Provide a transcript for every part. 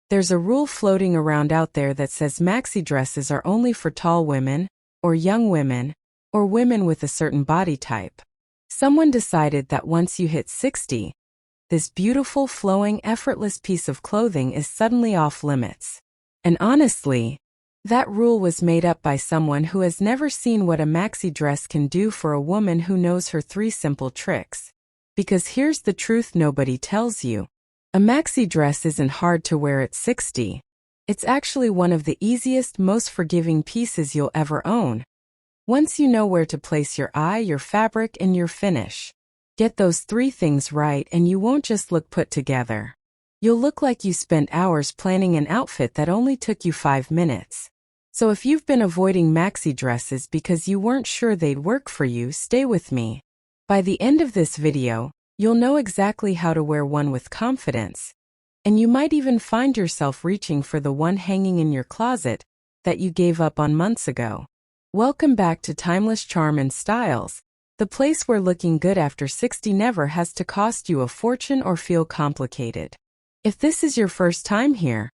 There's a rule floating around out there that says maxi dresses are only for tall women, or young women, or women with a certain body type. Someone decided that once you hit 60, this beautiful, flowing, effortless piece of clothing is suddenly off limits. And honestly, that rule was made up by someone who has never seen what a maxi dress can do for a woman who knows her 3 simple tricks. Because here's the truth nobody tells you. A maxi dress isn't hard to wear at 60. It's actually one of the easiest, most forgiving pieces you'll ever own. Once you know where to place your eye, your fabric, and your finish. Get those 3 things right and you won't just look put together. You'll look like you spent hours planning an outfit that only took you 5 minutes. So if you've been avoiding maxi dresses because you weren't sure they'd work for you, stay with me. By the end of this video, you'll know exactly how to wear one with confidence. And you might even find yourself reaching for the one hanging in your closet that you gave up on months ago. Welcome back to Timeless Charm and Styles, the place where looking good after 60 never has to cost you a fortune or feel complicated. If this is your first time here,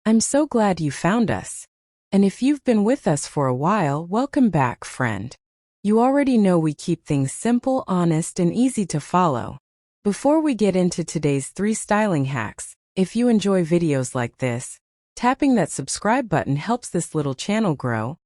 I'm so glad you found us. And if you've been with us for a while, welcome back, friend. You already know we keep things simple, honest, and easy to follow. Before we get into today's 3 styling hacks, if you enjoy videos like this, tapping that subscribe button helps this little channel grow,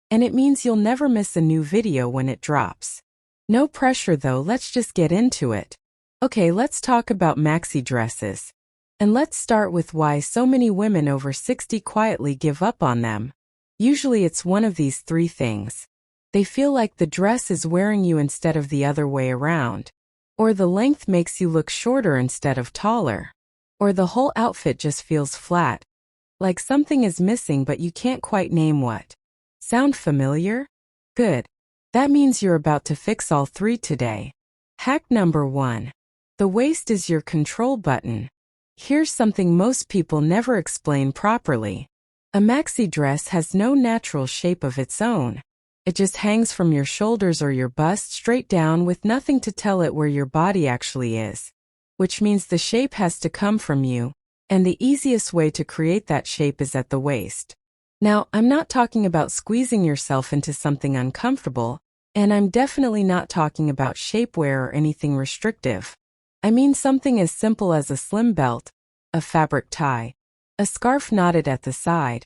and it means you'll never miss a new video when it drops. No pressure though, let's just get into it. Okay, let's talk about maxi dresses. And let's start with why so many women over 60 quietly give up on them. Usually it's one of these 3 things. They feel like the dress is wearing you instead of the other way around. Or the length makes you look shorter instead of taller. Or the whole outfit just feels flat. Like something is missing but you can't quite name what. Sound familiar? Good. That means you're about to fix all 3 today. Hack number 1. The waist is your control button. Here's something most people never explain properly. A maxi dress has no natural shape of its own. It just hangs from your shoulders or your bust straight down with nothing to tell it where your body actually is. Which means the shape has to come from you, and the easiest way to create that shape is at the waist. Now, I'm not talking about squeezing yourself into something uncomfortable, and I'm definitely not talking about shapewear or anything restrictive. I mean something as simple as a slim belt, a fabric tie, a scarf knotted at the side,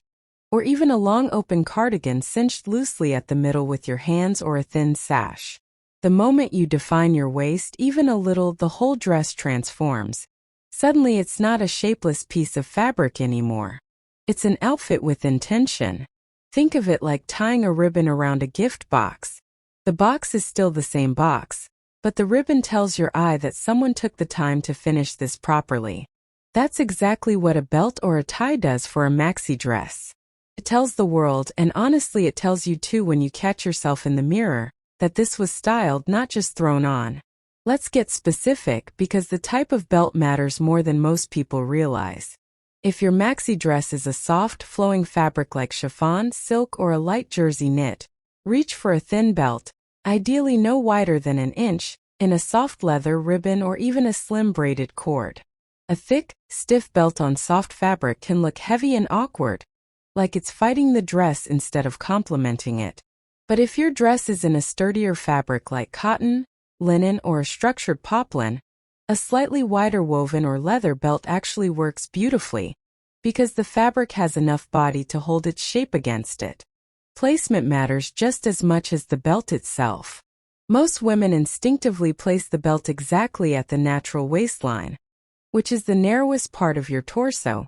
or even a long open cardigan cinched loosely at the middle with your hands or a thin sash. The moment you define your waist even a little, the whole dress transforms. Suddenly it's not a shapeless piece of fabric anymore. It's an outfit with intention. Think of it like tying a ribbon around a gift box. The box is still the same box, but the ribbon tells your eye that someone took the time to finish this properly. That's exactly what a belt or a tie does for a maxi dress. It tells the world, and honestly it tells you too when you catch yourself in the mirror, that this was styled, not just thrown on. Let's get specific because the type of belt matters more than most people realize. If your maxi dress is a soft, flowing fabric like chiffon, silk, or a light jersey knit, reach for a thin belt, ideally no wider than an inch, in a soft leather, ribbon, or even a slim braided cord. A thick, stiff belt on soft fabric can look heavy and awkward, like it's fighting the dress instead of complementing it. But if your dress is in a sturdier fabric like cotton, linen, or a structured poplin, a slightly wider woven or leather belt actually works beautifully, because the fabric has enough body to hold its shape against it. Placement matters just as much as the belt itself. Most women instinctively place the belt exactly at the natural waistline, which is the narrowest part of your torso,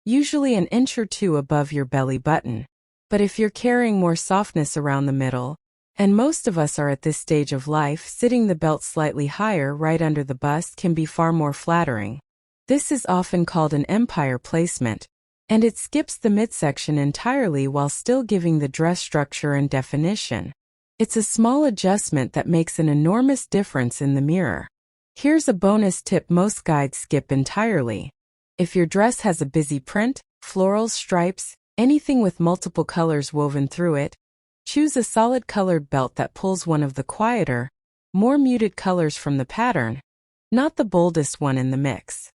usually an inch or 2 above your belly button. But if you're carrying more softness around the middle, and most of us are at this stage of life, sitting the belt slightly higher right under the bust can be far more flattering. This is often called an empire placement, and it skips the midsection entirely while still giving the dress structure and definition. It's a small adjustment that makes an enormous difference in the mirror. Here's a bonus tip most guides skip entirely. If your dress has a busy print, florals, stripes, anything with multiple colors woven through it, choose a solid colored belt that pulls one of the quieter, more muted colors from the pattern, not the boldest one in the mix.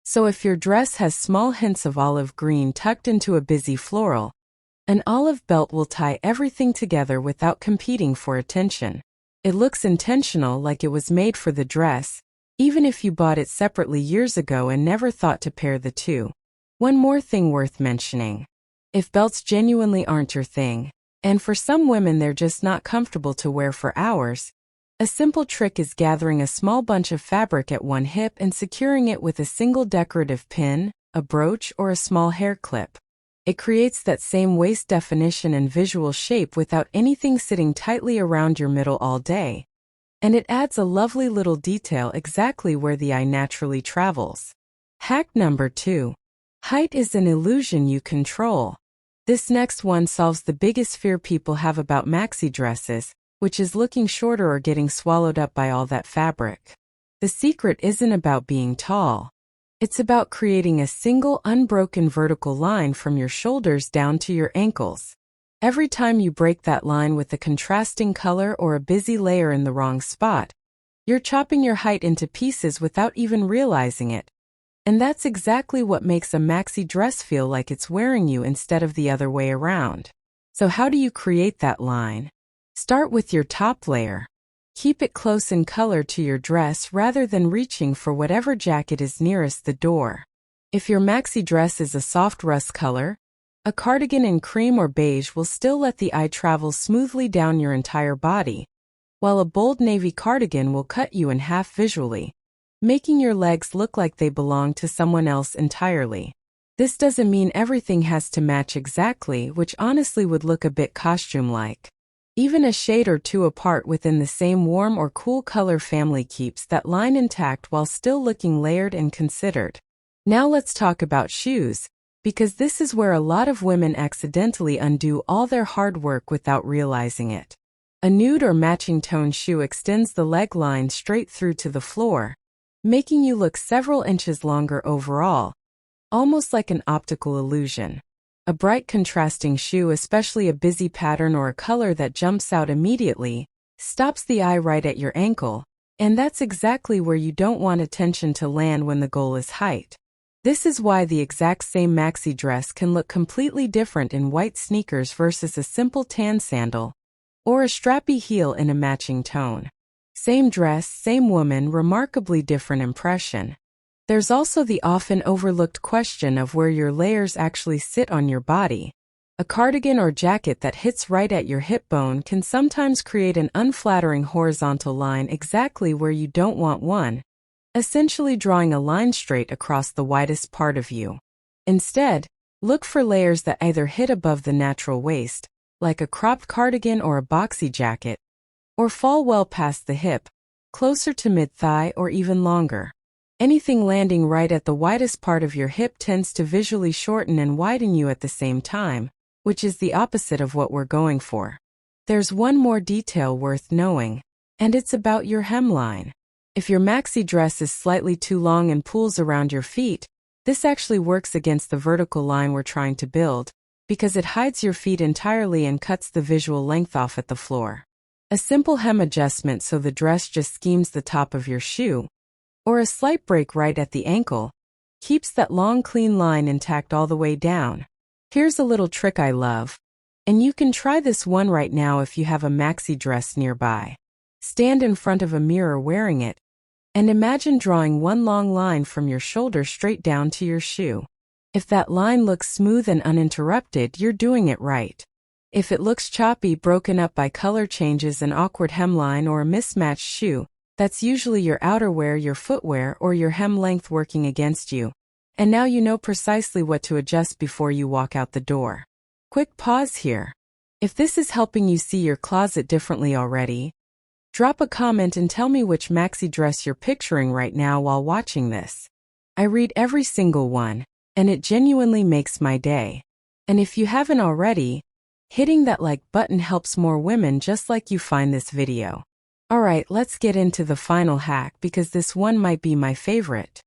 So if your dress has small hints of olive green tucked into a busy floral, an olive belt will tie everything together without competing for attention. It looks intentional, like it was made for the dress, even if you bought it separately years ago and never thought to pair the two. One more thing worth mentioning. If belts genuinely aren't your thing, and for some women they're just not comfortable to wear for hours, a simple trick is gathering a small bunch of fabric at one hip and securing it with a single decorative pin, a brooch, or a small hair clip. It creates that same waist definition and visual shape without anything sitting tightly around your middle all day. And it adds a lovely little detail exactly where the eye naturally travels. Hack number 2. Height is an illusion you control. This next one solves the biggest fear people have about maxi dresses, which is looking shorter or getting swallowed up by all that fabric. The secret isn't about being tall. It's about creating a single unbroken vertical line from your shoulders down to your ankles. Every time you break that line with a contrasting color or a busy layer in the wrong spot, you're chopping your height into pieces without even realizing it. And that's exactly what makes a maxi dress feel like it's wearing you instead of the other way around. So how do you create that line? Start with your top layer. Keep it close in color to your dress rather than reaching for whatever jacket is nearest the door. If your maxi dress is a soft rust color, a cardigan in cream or beige will still let the eye travel smoothly down your entire body, while a bold navy cardigan will cut you in half visually, making your legs look like they belong to someone else entirely. This doesn't mean everything has to match exactly, which honestly would look a bit costume-like. Even a shade or two apart within the same warm or cool color family keeps that line intact while still looking layered and considered. Now let's talk about shoes, because this is where a lot of women accidentally undo all their hard work without realizing it. A nude or matching tone shoe extends the leg line straight through to the floor, making you look several inches longer overall, almost like an optical illusion. A bright contrasting shoe, especially a busy pattern or a color that jumps out immediately, stops the eye right at your ankle, and that's exactly where you don't want attention to land when the goal is height. This is why the exact same maxi dress can look completely different in white sneakers versus a simple tan sandal, or a strappy heel in a matching tone. Same dress, same woman, remarkably different impression. There's also the often overlooked question of where your layers actually sit on your body. A cardigan or jacket that hits right at your hip bone can sometimes create an unflattering horizontal line exactly where you don't want one, essentially drawing a line straight across the widest part of you. Instead, look for layers that either hit above the natural waist, like a cropped cardigan or a boxy jacket, or fall well past the hip, closer to mid-thigh or even longer. Anything landing right at the widest part of your hip tends to visually shorten and widen you at the same time, which is the opposite of what we're going for. There's one more detail worth knowing, and it's about your hemline. If your maxi dress is slightly too long and pulls around your feet, this actually works against the vertical line we're trying to build, because it hides your feet entirely and cuts the visual length off at the floor. A simple hem adjustment so the dress just schemes the top of your shoe, or a slight break right at the ankle, keeps that long clean line intact all the way down. Here's a little trick I love, and you can try this one right now if you have a maxi dress nearby. Stand in front of a mirror wearing it, and imagine drawing one long line from your shoulder straight down to your shoe. If that line looks smooth and uninterrupted, you're doing it right. If it looks choppy, broken up by color changes, an awkward hemline, or a mismatched shoe, that's usually your outerwear, your footwear, or your hem length working against you. And now you know precisely what to adjust before you walk out the door. Quick pause here. If this is helping you see your closet differently already, drop a comment and tell me which maxi dress you're picturing right now while watching this. I read every single one, and it genuinely makes my day. And if you haven't already, hitting that like button helps more women just like you find this video. Alright, let's get into the final hack because this one might be my favorite.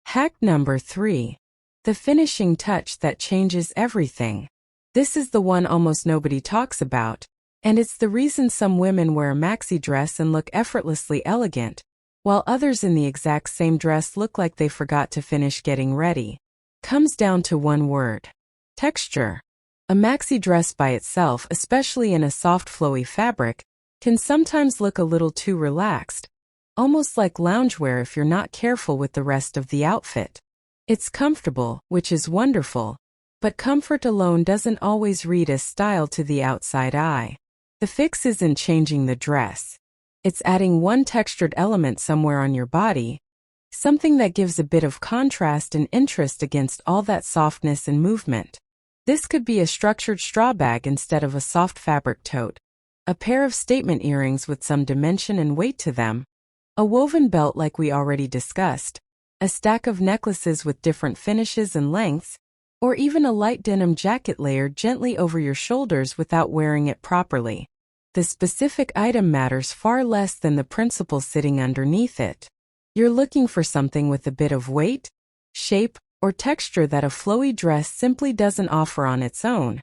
Hack number 3. The finishing touch that changes everything. This is the one almost nobody talks about, and it's the reason some women wear a maxi dress and look effortlessly elegant, while others in the exact same dress look like they forgot to finish getting ready. Comes down to one word: texture. A maxi dress by itself, especially in a soft flowy fabric, can sometimes look a little too relaxed, almost like loungewear if you're not careful with the rest of the outfit. It's comfortable, which is wonderful, but comfort alone doesn't always read as style to the outside eye. The fix isn't changing the dress. It's adding one textured element somewhere on your body, something that gives a bit of contrast and interest against all that softness and movement. This could be a structured straw bag instead of a soft fabric tote, a pair of statement earrings with some dimension and weight to them, a woven belt like we already discussed, a stack of necklaces with different finishes and lengths, or even a light denim jacket layered gently over your shoulders without wearing it properly. The specific item matters far less than the principle sitting underneath it. You're looking for something with a bit of weight, shape, or texture that a flowy dress simply doesn't offer on its own.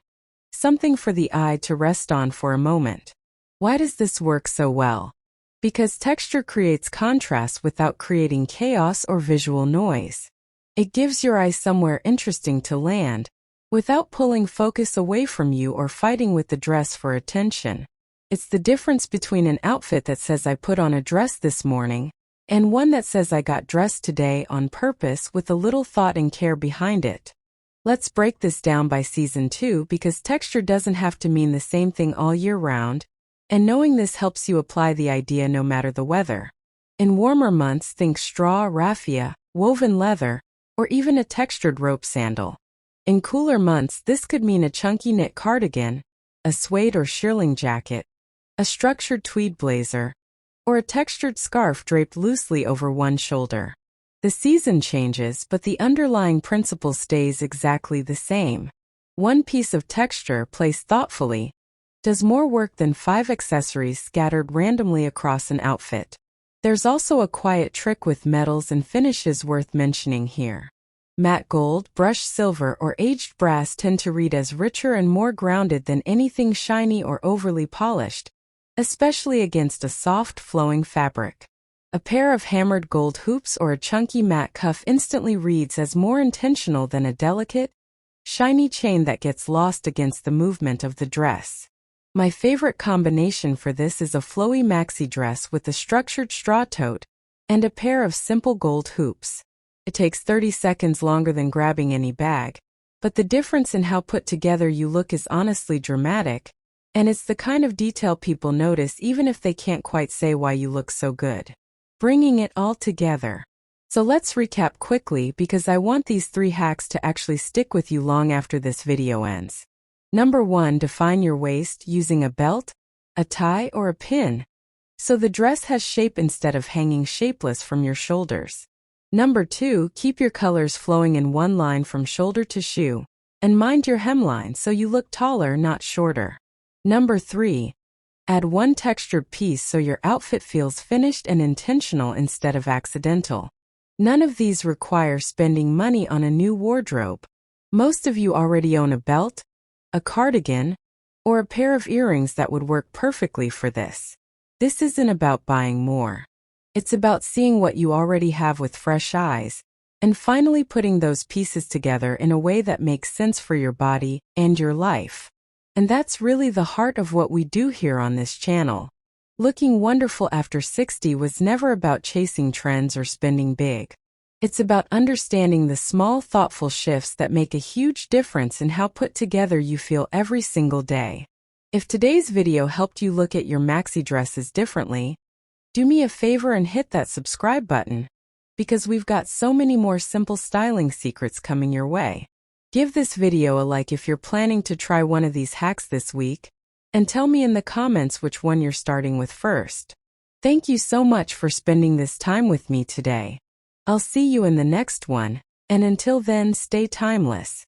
Something for the eye to rest on for a moment. Why does this work so well? Because texture creates contrast without creating chaos or visual noise. It gives your eye somewhere interesting to land, without pulling focus away from you or fighting with the dress for attention. It's the difference between an outfit that says I put on a dress this morning, and one that says I got dressed today on purpose with a little thought and care behind it. Let's break this down by season 2 because texture doesn't have to mean the same thing all year round, and knowing this helps you apply the idea no matter the weather. In warmer months, think straw, raffia, woven leather, or even a textured rope sandal. In cooler months, this could mean a chunky knit cardigan, a suede or shearling jacket, a structured tweed blazer, or a textured scarf draped loosely over one shoulder. The season changes, but the underlying principle stays exactly the same. One piece of texture, placed thoughtfully, does more work than 5 accessories scattered randomly across an outfit. There's also a quiet trick with metals and finishes worth mentioning here. Matte gold, brushed silver, or aged brass tend to read as richer and more grounded than anything shiny or overly polished, especially against a soft, flowing fabric. A pair of hammered gold hoops or a chunky matte cuff instantly reads as more intentional than a delicate, shiny chain that gets lost against the movement of the dress. My favorite combination for this is a flowy maxi dress with a structured straw tote and a pair of simple gold hoops. It takes 30 seconds longer than grabbing any bag, but the difference in how put together you look is honestly dramatic, and it's the kind of detail people notice even if they can't quite say why you look so good. Bringing it all together. So let's recap quickly because I want these 3 hacks to actually stick with you long after this video ends. Number 1, define your waist using a belt, a tie, or a pin, so the dress has shape instead of hanging shapeless from your shoulders. Number 2, keep your colors flowing in one line from shoulder to shoe, and mind your hemline so you look taller, not shorter. Number 3, add one textured piece so your outfit feels finished and intentional instead of accidental. None of these require spending money on a new wardrobe. Most of you already own a belt, a cardigan, or a pair of earrings that would work perfectly for this. This isn't about buying more. It's about seeing what you already have with fresh eyes, and finally putting those pieces together in a way that makes sense for your body and your life. And that's really the heart of what we do here on this channel. Looking wonderful after 60 was never about chasing trends or spending big. It's about understanding the small, thoughtful shifts that make a huge difference in how put together you feel every single day. If today's video helped you look at your maxi dresses differently, do me a favor and hit that subscribe button, because we've got so many more simple styling secrets coming your way. Give this video a like if you're planning to try one of these hacks this week, and tell me in the comments which one you're starting with first. Thank you so much for spending this time with me today. I'll see you in the next one, and until then, stay timeless.